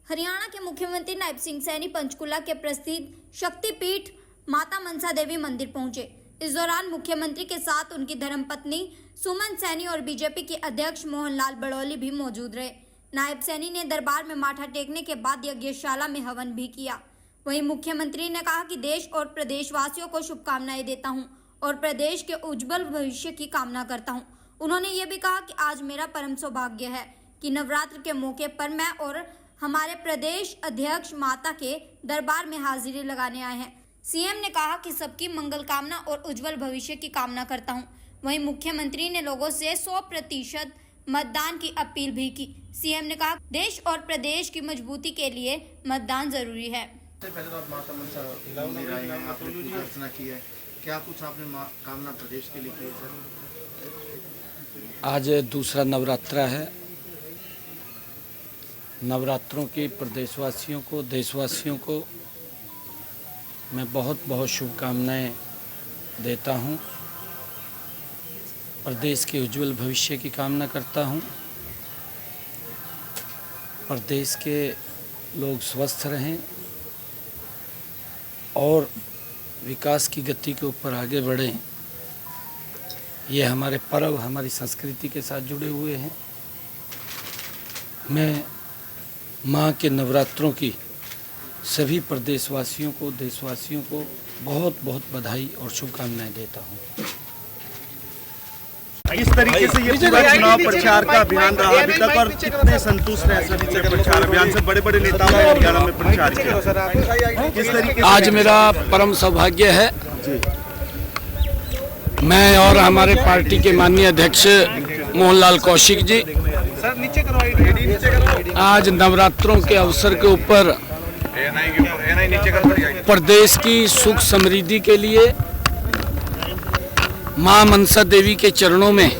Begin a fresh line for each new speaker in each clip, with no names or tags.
हरियाणा के मुख्यमंत्री नायब सिंह सैनी पंचकुला के प्रसिद्ध शक्तिपीठ माता मनसा देवी मंदिर पहुंचे। इस दौरान मुख्यमंत्री के साथ उनकी धर्मपत्नी सुमन सैनी और बीजेपी के अध्यक्ष मोहनलाल बड़ौली भी मौजूद रहे। नायब सैनी ने दरबार में माथा टेकने के बाद यज्ञशाला में हवन भी किया। वहीं मुख्यमंत्री ने कहा कि देश और प्रदेशवासियों को शुभकामनाएं देता हूं और प्रदेश के उज्जवल भविष्य की कामना करता हूं। उन्होंने ये भी कहा कि आज मेरा परम सौभाग्य है कि नवरात्र के मौके पर मैं और हमारे प्रदेश अध्यक्ष माता के दरबार में हाजिरी लगाने आए हैं। सीएम ने कहा कि सबकी मंगल कामना और उज्जवल भविष्य की कामना करता हूं। वहीं मुख्यमंत्री ने लोगों से 100% मतदान की अपील भी की। सीएम ने कहा देश और प्रदेश की मजबूती के लिए मतदान जरूरी है।
पहले तो आप माता मनसा मंदिर आए हैं, आपने पूजा अर्चना की है, क्या कुछ आपने कामना प्रदेश के लिए की है सर?
आज दूसरा नवरात्रा है। नवरात्रों की प्रदेशवासियों को, देशवासियों को मैं बहुत बहुत शुभकामनाएं देता हूं। प्रदेश के उज्जवल भविष्य की कामना करता हूं। प्रदेश के लोग स्वस्थ रहें और विकास की गति के ऊपर आगे बढ़ें। ये हमारे पर्व, हमारी संस्कृति के साथ जुड़े हुए हैं। मैं माँ के नवरात्रों की सभी प्रदेशवासियों को, देशवासियों को बहुत बहुत बधाई और शुभकामनाएं देता हूँ।
इस तरीके से ये पूरा चुनाव प्रचार का अभियान रहा अभी तक, और कितने संतुष्ट हैं सभी से प्रचार अभियान से? बड़े बड़े नेताओं ने हरियाणा में प्रचार किया। किस तरीके से
आज मेरा परम सौभाग्य है, मैं और हमारे पार्टी के माननीय अध्यक्ष मोहनलाल कौशिक जी आज नवरात्रों के अवसर के ऊपर प्रदेश की सुख समृद्धि के लिए मां मनसा देवी के चरणों में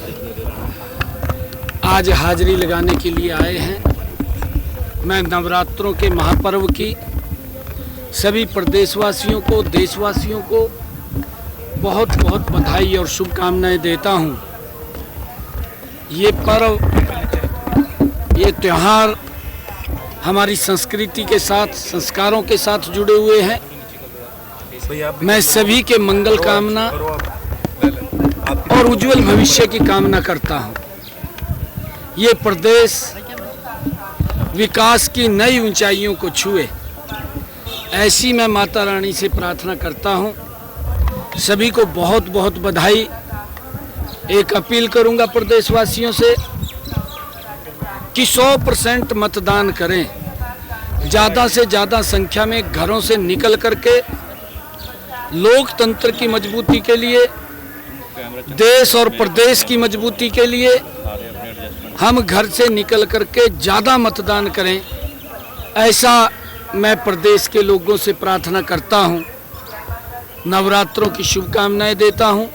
आज हाजिरी लगाने के लिए आए हैं। मैं नवरात्रों के महापर्व की सभी प्रदेशवासियों को, देशवासियों को बहुत बहुत बधाई और शुभकामनाएं देता हूं। ये पर्व, ये त्यौहार हमारी संस्कृति के साथ, संस्कारों के साथ जुड़े हुए हैं। मैं सभी के मंगल कामना और उज्जवल भविष्य की कामना करता हूं। ये प्रदेश विकास की नई ऊंचाइयों को छुए, ऐसी मैं माता रानी से प्रार्थना करता हूं। सभी को बहुत बहुत बधाई। एक अपील करूंगा प्रदेशवासियों से कि 100% मतदान करें। ज़्यादा से ज़्यादा संख्या में घरों से निकल करके लोकतंत्र की मजबूती के लिए, देश और प्रदेश की मजबूती के लिए हम घर से निकल करके ज़्यादा मतदान करें, ऐसा मैं प्रदेश के लोगों से प्रार्थना करता हूं। नवरात्रों की शुभकामनाएं देता हूं।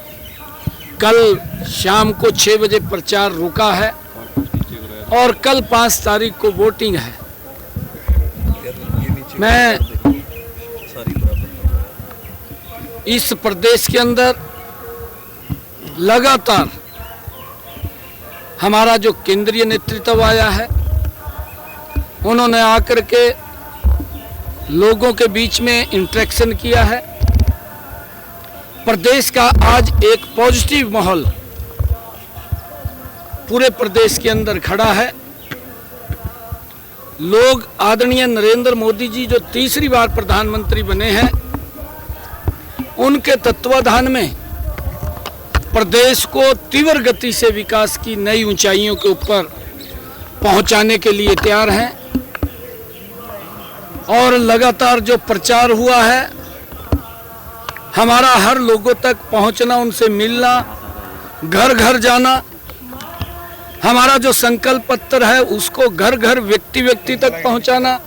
कल शाम को 6 बजे प्रचार रुका है और कल 5 तारीख को वोटिंग है। मैं इस प्रदेश के अंदर लगातार हमारा जो केंद्रीय नेतृत्व आया है, उन्होंने आकर के लोगों के बीच में इंटरेक्शन किया है। प्रदेश का आज एक पॉजिटिव माहौल पूरे प्रदेश के अंदर खड़ा है। लोग आदरणीय नरेंद्र मोदी जी जो तीसरी बार प्रधानमंत्री बने हैं, उनके तत्वाधान में प्रदेश को तीव्र गति से विकास की नई ऊंचाइयों के ऊपर पहुंचाने के लिए तैयार हैं। और लगातार जो प्रचार हुआ है, हमारा हर लोगों तक पहुंचना, उनसे मिलना, घर घर जाना, हमारा जो संकल्प पत्र है उसको घर घर, व्यक्ति व्यक्ति तक पहुंचाना।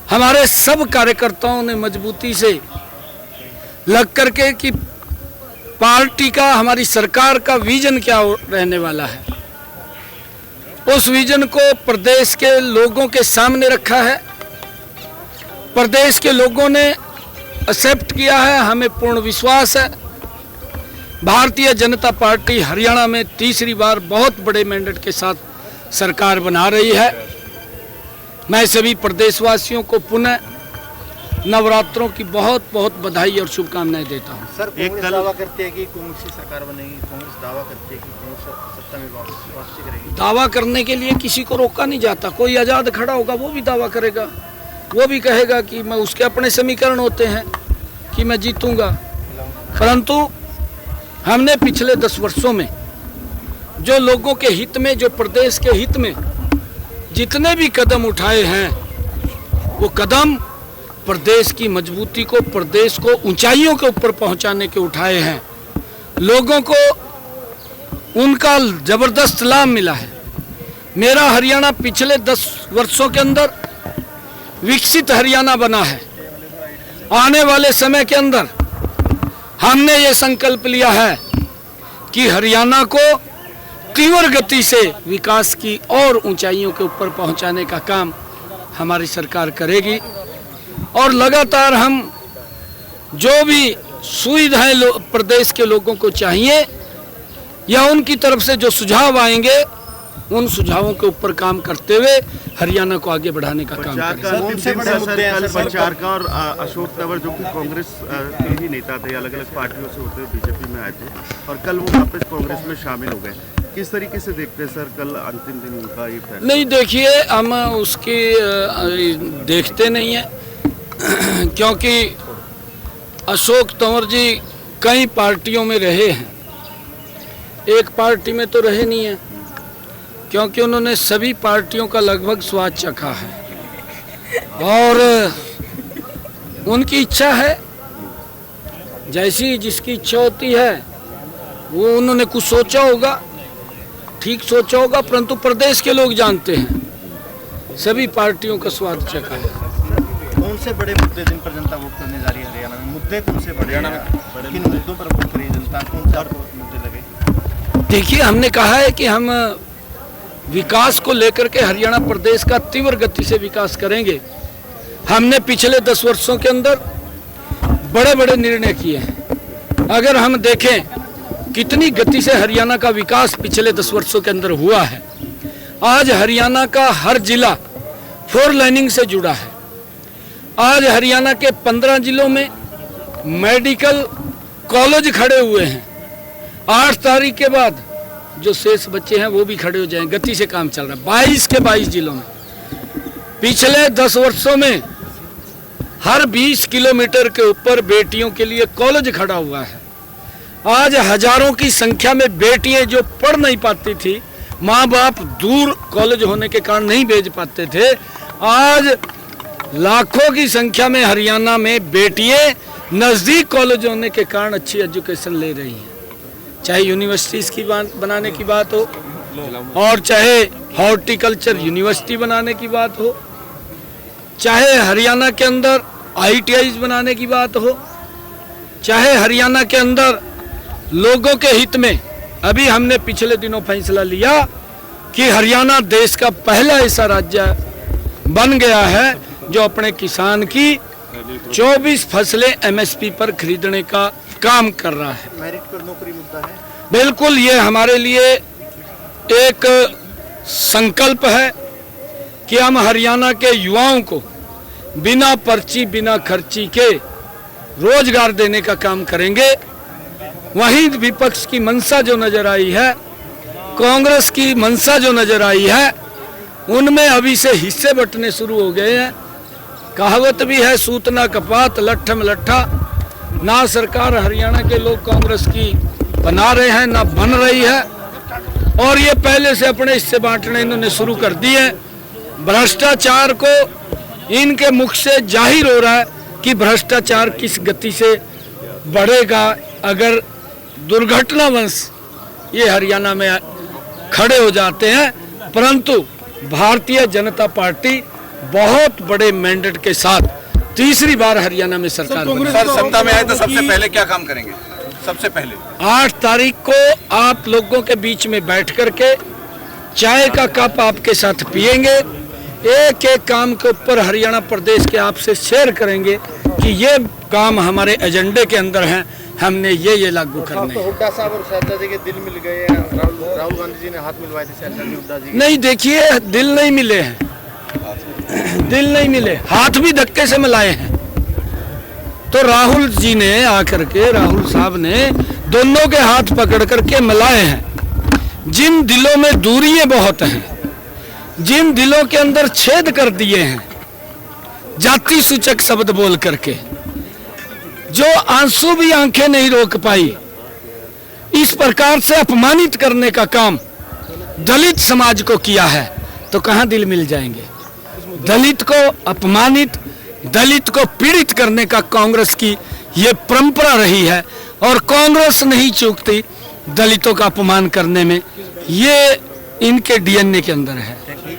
हमारे सब कार्यकर्ताओं ने मजबूती से लग करके कि पार्टी का, हमारी सरकार का विजन क्या रहने वाला है, उस विजन को प्रदेश के लोगों के सामने रखा है। प्रदेश के लोगों ने एक्सेप्ट किया है। हमें पूर्ण विश्वास है भारतीय जनता पार्टी हरियाणा में तीसरी बार बहुत बड़े मैंडेट के साथ सरकार बना रही है। मैं सभी प्रदेशवासियों को पुनः नवरात्रों की बहुत बहुत बधाई और शुभकामनाएं देता हूं।
सर,
एक
कांग्रेस
कल-
दावा करती है कि कांग्रेस की सरकार बनेगी। कांग्रेस दावा करती है कि कांग्रेस सत्ता में वापसी करेगी।
दावा करने के लिए किसी को रोका नहीं जाता। कोई आज़ाद खड़ा होगा वो भी दावा करेगा, वो भी कहेगा कि मैं, उसके अपने समीकरण होते हैं कि मैं जीतूंगा। परंतु हमने पिछले 10 वर्षों में जो लोगों के हित में, जो प्रदेश के हित में जितने भी कदम उठाए हैं, वो कदम प्रदेश की मजबूती को, प्रदेश को ऊंचाइयों के ऊपर पहुंचाने के उठाए हैं। लोगों को उनका जबरदस्त लाभ मिला है। मेरा हरियाणा पिछले 10 वर्षों के अंदर विकसित हरियाणा बना है। आने वाले समय के अंदर हमने ये संकल्प लिया है कि हरियाणा को तीव्र गति से विकास की और ऊंचाइयों के ऊपर पहुंचाने का काम हमारी सरकार करेगी। और लगातार हम जो भी सुविधाएं प्रदेश के लोगों को चाहिए या उनकी तरफ से जो सुझाव आएंगे, उन सुझावों के ऊपर काम करते हुए हरियाणा को आगे बढ़ाने का काम
प्रचार
करेंगे।
का अंतिम दिन था सर, कल प्रचार का, और अशोक तंवर जो कि कांग्रेस के ही नेता थे, अलग अलग पार्टियों से होते हुए बीजेपी में आए थे और कल वो वापस कांग्रेस में शामिल हो गए। किस तरीके से देखते हैं सर कल अंतिम दिन उनका ये फैसला?
नहीं, देखिए, हम उसकी देखते नहीं है क्योंकि अशोक तंवर जी कई पार्टियों में रहे हैं, एक पार्टी में तो रहे नहीं है, क्योंकि उन्होंने सभी पार्टियों का लगभग स्वाद चखा है। और उनकी इच्छा है, जैसी जिसकी इच्छा होती है वो उन्होंने कुछ सोचा होगा, ठीक सोचा होगा, परंतु प्रदेश के लोग जानते हैं सभी पार्टियों का स्वाद चखा है।
कौन से बड़े मुद्दे जिन पर जनता वोट करने जा रही है हरियाणा में? मुद्दे कौन से बड़े हैं? किन मुद्दों पर वोट करी जनता? कौन से आपको मुद्दे लगे?
देखिए, हमने कहा है कि हम विकास को लेकर के हरियाणा प्रदेश का तीव्र गति से विकास करेंगे। हमने पिछले 10 वर्षों के अंदर बड़े बड़े निर्णय किए हैं। अगर हम देखें कितनी गति से हरियाणा का विकास पिछले 10 वर्षों के अंदर हुआ है। आज हरियाणा का हर जिला 4 लाइनिंग से जुड़ा है। आज हरियाणा के 15 जिलों में मेडिकल कॉलेज खड़े हुए हैं। 8 तारीख के बाद जो शेष बच्चे हैं वो भी खड़े हो जाएंगे। गति से काम चल रहा है 22 के 22 जिलों में। पिछले 10 वर्षों में हर 20 किलोमीटर के ऊपर बेटियों के लिए कॉलेज खड़ा हुआ है। आज हजारों की संख्या में बेटियां जो पढ़ नहीं पाती थी, माँ बाप दूर कॉलेज होने के कारण नहीं भेज पाते थे, आज लाखों की संख्या में हरियाणा में बेटियां नज़दीक कॉलेज होने के कारण अच्छी एजुकेशन ले रही हैं। चाहे यूनिवर्सिटीज की बनाने की बात हो, और चाहे हॉर्टिकल्चर यूनिवर्सिटी बनाने की बात हो, चाहे हरियाणा के अंदर ITIs बनाने की बात हो, चाहे हरियाणा के अंदर लोगों के हित में अभी हमने पिछले दिनों फैसला लिया कि हरियाणा देश का पहला ऐसा राज्य बन गया है जो अपने किसान की 24 फसलें MSP पर खरीदने का काम कर रहा है।
मेरिट पर नौकरी मुद्दा है।
बिल्कुल, ये हमारे लिए एक संकल्प है कि हम हरियाणा के युवाओं को बिना पर्ची, बिना खर्ची के रोजगार देने का काम करेंगे। वहीं विपक्ष की मंशा जो नजर आई है, कांग्रेस की मंशा जो नजर आई है, उनमें अभी से हिस्से बंटने शुरू हो गए हैं। कहावत भी है, सूतना कपात लट्ठम लट्ठा। ना सरकार हरियाणा के लोग कांग्रेस की बना रहे हैं, ना बन रही है, और ये पहले से अपने हिस्से बांटने इन्होंने शुरू कर दिए। भ्रष्टाचार को इनके मुख से जाहिर हो रहा है कि भ्रष्टाचार किस गति से बढ़ेगा अगर दुर्घटनावश ये हरियाणा में खड़े हो जाते हैं। परंतु भारतीय जनता पार्टी बहुत बड़े मैंडेट के साथ तीसरी बार हरियाणा में सरकार बनी।
सर, सत्ता में आए तो सबसे पहले क्या काम करेंगे? सबसे पहले
8 तारीख को आप लोगों के बीच में बैठ करके चाय का कप आपके साथ पिएंगे, एक एक काम के ऊपर हरियाणा प्रदेश के आपसे शेयर करेंगे कि ये काम हमारे एजेंडे के अंदर हैं, हमने ये लागू करने हैं।
हुड्डा साहब और शैलजा जी के दिल मिल गए हैं। राहुल गांधी जी ने हाथ मिलवाए थे शैलजा जी, हुड्डा जी।
नहीं, देखिए, दिल नहीं मिले हैं। दिल नहीं मिले, हाथ भी धक्के से मिलाए हैं। तो राहुल जी ने आकर के, राहुल साहब ने दोनों के हाथ पकड़ करके मिलाए हैं। जिन दिलों में दूरियां बहुत हैं, जिन दिलों के अंदर छेद कर दिए हैं जाति सूचक शब्द बोल करके, जो आंसू भी आंखें नहीं रोक पाई, इस प्रकार से अपमानित करने का काम दलित समाज को किया है, तो कहां दिल मिल जाएंगे। दलित को अपमानित, दलित को पीड़ित करने का कांग्रेस की ये परंपरा रही है और कांग्रेस नहीं चूकती दलितों का अपमान करने में, ये इनके डीएनए के अंदर है।